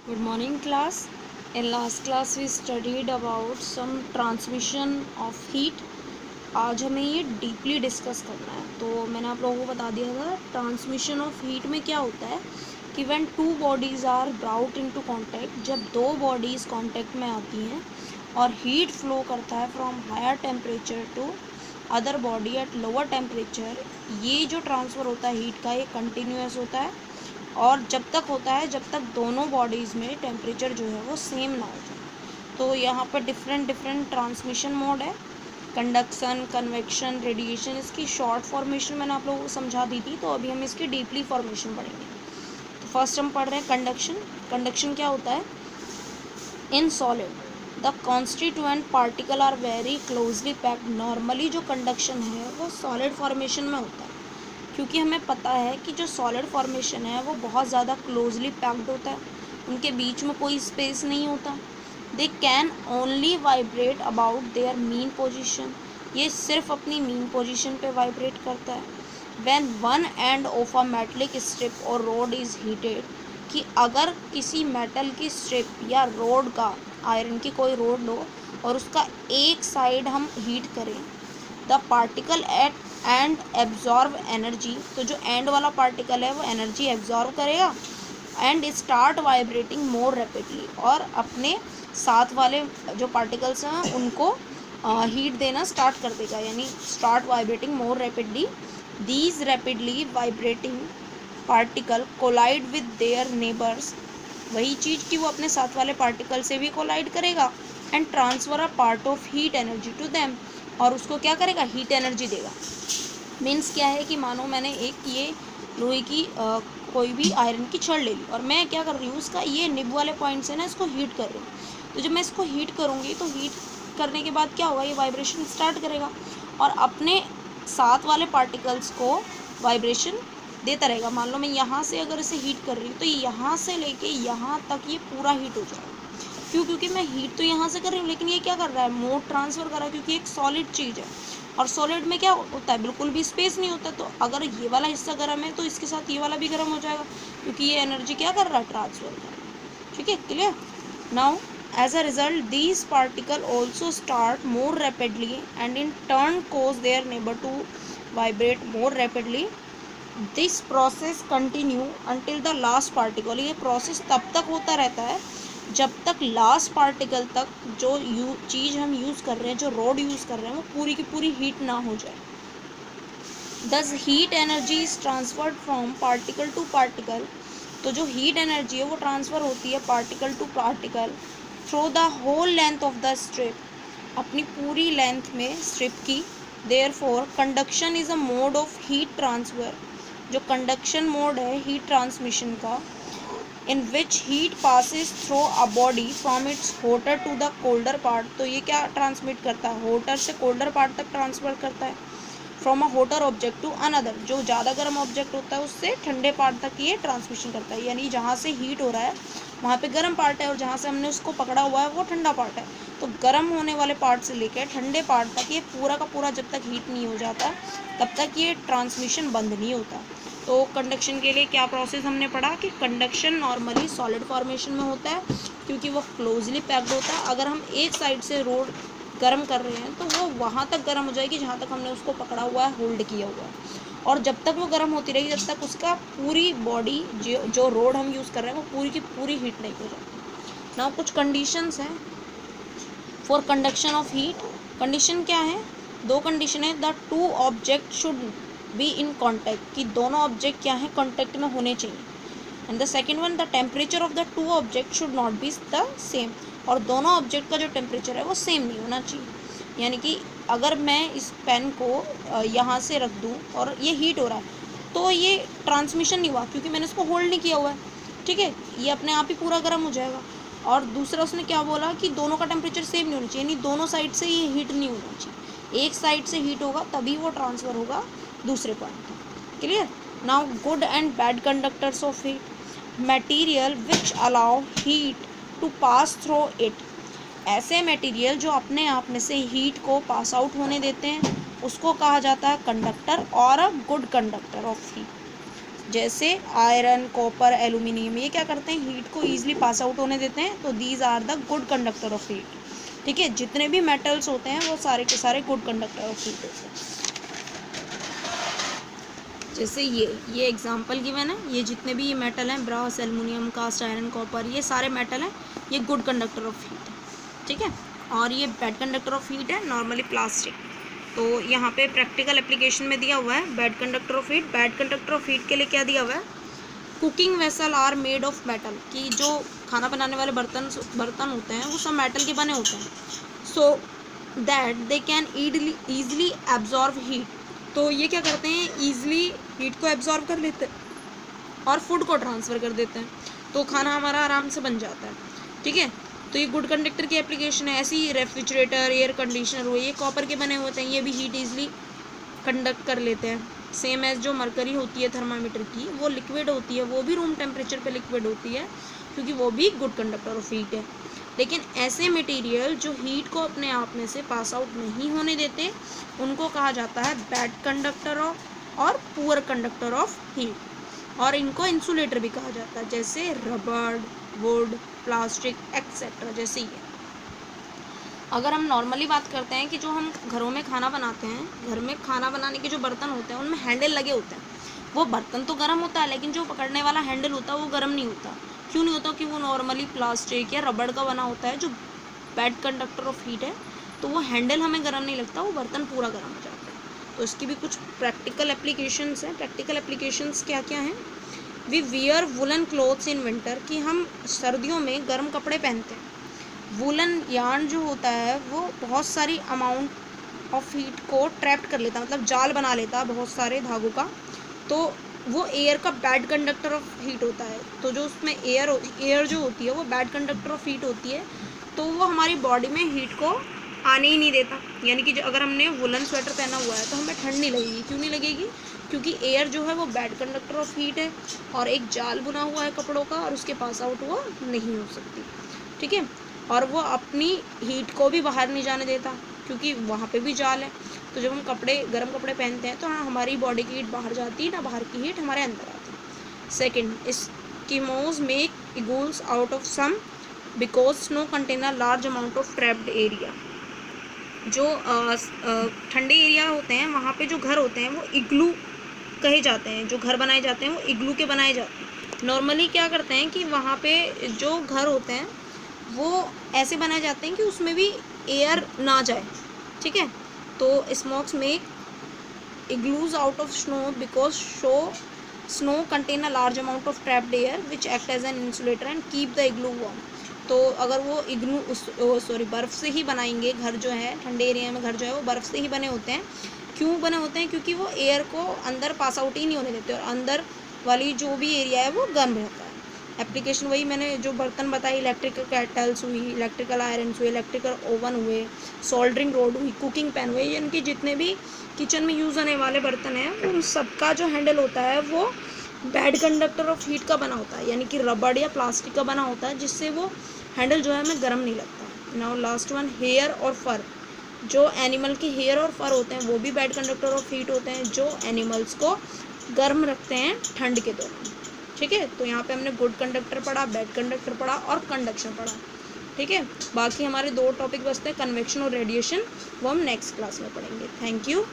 Good morning class. In last class we studied about some transmission of heat. आज हमें ये deeply discuss करना है। तो मैंने आप लोगों को बता दिया था ट्रांसमिशन ऑफ हीट में क्या होता है कि when two bodies are brought into contact, जब दो बॉडीज़ कांटेक्ट में आती हैं और हीट फ्लो करता है from higher temperature to other body at lower temperature, ये जो ट्रांसफ़र होता है हीट का ये कंटिन्यूस होता है और जब तक होता है जब तक दोनों बॉडीज़ में टेम्परेचर जो है वो सेम ना हो जाए। तो यहाँ पर डिफरेंट डिफरेंट ट्रांसमिशन मोड है, कंडक्शन, कन्वेक्शन, रेडिएशन। इसकी शॉर्ट फॉर्मेशन मैंने आप लोगों को समझा दी थी, तो अभी हम इसकी डीपली फॉर्मेशन पढ़ेंगे। तो फर्स्ट हम पढ़ रहे हैं कंडक्शन। कंडक्शन क्या होता है? In solid the constituent particle are very closely packed. Normally जो कंडक्शन है वो सॉलिड फॉर्मेशन में होता है, क्योंकि हमें पता है कि जो सॉलिड फॉर्मेशन है वो बहुत ज़्यादा क्लोजली पैक्ड होता है, उनके बीच में कोई स्पेस नहीं होता। They can only vibrate about their mean position, ये सिर्फ अपनी मीन पोजिशन पे वाइब्रेट करता है। When one end of a metallic strip और रोड इज़ हीटेड, कि अगर किसी मेटल की स्ट्रिप या रोड का, आयरन की कोई रोड लो और उसका एक साइड हम हीट करें, the particle at and absorb energy, तो जो एंड वाला पार्टिकल है वो एनर्जी एब्जॉर्ब करेगा and start vibrating more rapidly, और अपने साथ वाले जो पार्टिकल्स हैं उनको हीट देना स्टार्ट कर देगा, यानी start vibrating more rapidly. These rapidly vibrating particle collide with their neighbours, वही चीज़ कि वो अपने साथ वाले पार्टिकल से भी कोलाइड करेगा and transfer a part of heat energy to them, और उसको क्या करेगा? हीट एनर्जी देगा। मीन्स क्या है कि मानो मैंने एक ये लोहे की कोई भी आयरन की छड़ ले ली और मैं क्या कर रही हूँ, उसका ये निब वाले पॉइंट से ना इसको हीट कर रही हूँ। तो जब मैं इसको हीट करूँगी तो हीट करने के बाद क्या होगा, ये वाइब्रेशन स्टार्ट करेगा और अपने साथ वाले पार्टिकल्स को वाइब्रेशन देता रहेगा। मान लो मैं यहाँ से अगर इसे हीट कर रही हूँ तो यहाँ से लेके यहाँ तक ये पूरा हीट हो जाएगा। क्यों? क्योंकि मैं हीट तो यहाँ से कर रही हूँ, लेकिन ये क्या कर रहा है? मोड ट्रांसफ़र कर रहा है, क्योंकि एक सॉलिड चीज़ है और सॉलिड में क्या होता है? बिल्कुल भी स्पेस नहीं होता। तो अगर ये वाला हिस्सा गर्म है तो इसके साथ ये वाला भी गर्म हो जाएगा, क्योंकि ये एनर्जी क्या कर रहा है? ट्रांसफ़र कर रहा है। ठीक है, clear? Now as a result these particle also start more rapidly and in turn cause their neighbour to vibrate more rapidly. This process continue until the last particle, ये प्रोसेस तब तक होता रहता है जब तक लास्ट पार्टिकल तक जो चीज़ हम यूज़ कर रहे हैं, जो रोड यूज़ कर रहे हैं, वो पूरी की पूरी हीट ना हो जाए। Thus heat energy is transferred from particle to particle, तो जो हीट एनर्जी है वो ट्रांसफ़र होती है particle to particle through the whole length of the strip, अपनी पूरी लेंथ में स्ट्रिप की। Therefore conduction is a mode of heat transfer, जो कंडक्शन मोड है हीट ट्रांसमिशन का, in which heat passes through a body from its hotter to the colder part, तो ये क्या ट्रांसमिट करता है? होटर से कोल्डर पार्ट तक ट्रांसफ़र करता है। From a hotter object to another, जो ज़्यादा गर्म ऑब्जेक्ट होता है उससे ठंडे पार्ट तक ये ट्रांसमिशन करता है, यानी जहाँ से हीट हो रहा है वहाँ पे गर्म पार्ट है और जहाँ से हमने उसको पकड़ा हुआ है वो ठंडा पार्ट है। तो गर्म होने वाले पार्ट से लेकर ठंडे पार्ट तक ये पूरा का पूरा जब तक हीट नहीं हो जाता तब तक ये ट्रांसमिशन बंद नहीं होता। तो कंडक्शन के लिए क्या प्रोसेस हमने पढ़ा कि कंडक्शन नॉर्मली सॉलिड फॉर्मेशन में होता है, क्योंकि वो क्लोजली पैक्ड होता है। अगर हम एक साइड से रोड गर्म कर रहे हैं तो वो वहाँ तक गर्म हो जाएगी जहाँ तक हमने उसको पकड़ा हुआ है, होल्ड किया हुआ है, और जब तक वो गर्म होती रहेगी जब तक उसका पूरी बॉडी जो रोड हम यूज़ कर रहे हैं वो पूरी की पूरी हीट नहीं हो जाती। ना कुछ कंडीशंस हैं for conduction of heat. Condition क्या है? दो कंडीशन है। The two object should be in contact, कि दोनों ऑब्जेक्ट क्या है? कॉन्टैक्ट में होने चाहिए। And the second one, the temperature of the two object should not be the same, और दोनों ऑब्जेक्ट का जो टेम्परेचर है वो सेम नहीं होना चाहिए। यानी कि अगर मैं इस पेन को यहाँ से रख दूँ और ये हीट हो रहा है तो ये ट्रांसमिशन नहीं हुआ, क्योंकि मैंने इसको होल्ड नहीं किया हुआ है। ठीक है, ये अपने आप ही पूरा गर्म हो जाएगा। और दूसरा उसने क्या बोला कि दोनों का टेम्परेचर सेम नहीं होना चाहिए, यानी दोनों साइड से ये हीट नहीं होना चाहिए, एक साइड से हीट होगा तभी वो ट्रांसफ़र होगा दूसरे पॉइंट तक। Clear? Now good and bad conductors of heat. Material which allow heat to pass through it, ऐसे मटेरियल जो अपने आप में से हीट को पास आउट होने देते हैं उसको कहा जाता है कंडक्टर और a good conductor of heat. जैसे आयरन, कॉपर, एल्यूमिनियम, ये क्या करते हैं, हीट को ईजिली पास आउट होने देते हैं, तो these are the good conductor of heat. ठीक है, जितने भी मेटल्स होते हैं वो सारे के सारे गुड कंडक्टर ऑफ हीट होते हैं। जैसे ये एग्जांपल गिवन है, ये जितने भी ये मेटल हैं, brass, aluminium, cast iron, copper, ये सारे मेटल हैं, ये गुड कंडक्टर ऑफ हीट है। ठीक है, और ये बैड कंडक्टर ऑफ हीट है नॉर्मली प्लास्टिक। तो यहाँ पे प्रैक्टिकल एप्लीकेशन में दिया हुआ है bad conductor of heat. Bad conductor of heat के लिए क्या दिया हुआ है, cooking vessel are made of metal, कि जो खाना बनाने वाले बर्तन होते हैं वो सब मेटल के बने होते हैं, so that they can easily absorb heat. तो ये क्या करते हैं, ईजिली हीट को एब्जॉर्ब कर लेते हैं और फूड को ट्रांसफ़र कर देते हैं, तो खाना हमारा आराम से बन जाता है। ठीक है, तो ये गुड कंडक्टर की एप्लीकेशन है। ऐसी रेफ्रिजरेटर, एयर कंडीशनर हुए, ये कॉपर के बने होते हैं, ये भी हीट ईजिली कंडक्ट कर लेते हैं। सेम एज जो मरकरी होती है थर्मामीटर की, वो लिक्विड होती है, वो भी रूम टेम्परेचर पे लिक्विड होती है, क्योंकि वो भी गुड कंडक्टर ऑफ हीट है। लेकिन ऐसे मटेरियल जो हीट को अपने आप में से पास आउट नहीं होने देते, उनको कहा जाता है बैड कंडक्टर ऑफ और पुअर कंडक्टर ऑफ हीट, और इनको इंसुलेटर भी कहा जाता है, जैसे रबड़, वुड, प्लास्टिक एक्सेट्रा। जैसे ये अगर हम नॉर्मली बात करते हैं कि जो हम घरों में खाना बनाते हैं, घर में खाना बनाने के जो बर्तन होते हैं उनमें हैंडल लगे होते हैं, वो बर्तन तो गर्म होता है, लेकिन जो पकड़ने वाला हैंडल होता है वो गर्म नहीं होता। क्यों नहीं होता, कि वो नॉर्मली प्लास्टिक या रबड़ का बना होता है, जो बैड कंडक्टर ऑफ हीट है, तो वो हैंडल हमें गर्म नहीं लगता, वो बर्तन पूरा गर्म हो जाता है। तो इसकी भी कुछ प्रैक्टिकल एप्लीकेशंस हैं। प्रैक्टिकल एप्लीकेशंस क्या क्या हैं, we wear woollen clothes in winter, कि हम सर्दियों में गर्म कपड़े पहनते हैं। वुलन यार्न जो होता है वो बहुत सारी अमाउंट ऑफ हीट को ट्रैप्ड कर लेता है, मतलब जाल बना लेता है बहुत सारे धागों का, तो वो एयर का बैड कंडक्टर ऑफ हीट होता है। तो जो उसमें एयर जो होती है वो बैड कंडक्टर ऑफ हीट होती है, तो वो हमारी बॉडी में हीट को आने ही नहीं देता। यानी कि अगर हमने वुलन स्वेटर पहना हुआ है तो हमें ठंड नहीं लगेगी। क्यों नहीं लगेगी, क्योंकि एयर जो है वो बैड कंडक्टर ऑफ हीट है, और एक जाल बुना हुआ है कपड़ों का, और उसके पास आउट वो नहीं हो सकती। ठीक है, और वो अपनी हीट को भी बाहर नहीं जाने देता, क्योंकि वहाँ पे भी जाल है। तो जब हम गर्म कपड़े पहनते हैं तो हमारी बॉडी की हीट बाहर जाती है, ना बाहर की हीट हमारे अंदर आती है। Second, Eskimos make igloos out of some because snow contain a large amount of trapped area. जो ठंडे एरिया होते हैं वहाँ पे जो घर होते हैं वो इग्लू कहे जाते हैं, जो घर बनाए जाते हैं वो इग्लू के बनाए जाते हैं। नॉर्मली क्या करते हैं कि वहाँ पे जो घर होते हैं वो ऐसे बनाए जाते हैं कि उसमें भी एयर ना जाए। ठीक है, तो Eskimos make igloos out of snow because snow contain a large amount of trapped air which act as an insulator and keep the igloo warm. तो अगर वो बर्फ़ से ही बनाएंगे घर, जो है ठंडे एरिया में घर जो है वो बर्फ़ से ही बने होते हैं। क्यों बने होते हैं, क्योंकि वो एयर को अंदर पास आउट ही नहीं होने देते, और अंदर वाली जो भी एरिया है वो गर्म रहता है। एप्लीकेशन वही मैंने जो बर्तन बताई, इलेक्ट्रिकल केटल्स हुई, इलेक्ट्रिकल आयरन्स हुए, इलेक्ट्रिकल ओवन हुए, सोल्डरिंग रोड हुई, कुकिंग पैन हुए, यानी जितने भी किचन में यूज़ होने वाले बर्तन हैं उन सबका जो हैंडल होता है वो बैड कंडक्टर ऑफ हीट का बना होता है, यानी कि रबड़ या प्लास्टिक का बना होता है, जिससे वो हैंडल जो है हमें गर्म नहीं लगता। नाउ लास्ट वन, हेयर और फर। जो एनिमल के हेयर और फर होते हैं वो भी बैड कंडक्टर ऑफ हीट होते हैं, जो एनिमल्स को गर्म रखते हैं ठंड के दौरान। ठीक है, तो यहाँ पे हमने गुड कंडक्टर पढ़ा, बैड कंडक्टर पढ़ा और कंडक्शन पढ़ा। ठीक है, बाकी हमारे 2 टॉपिक बचते हैं, कन्वेक्शन और रेडिएशन, वो हम नेक्स्ट क्लास में पढ़ेंगे। Thank you.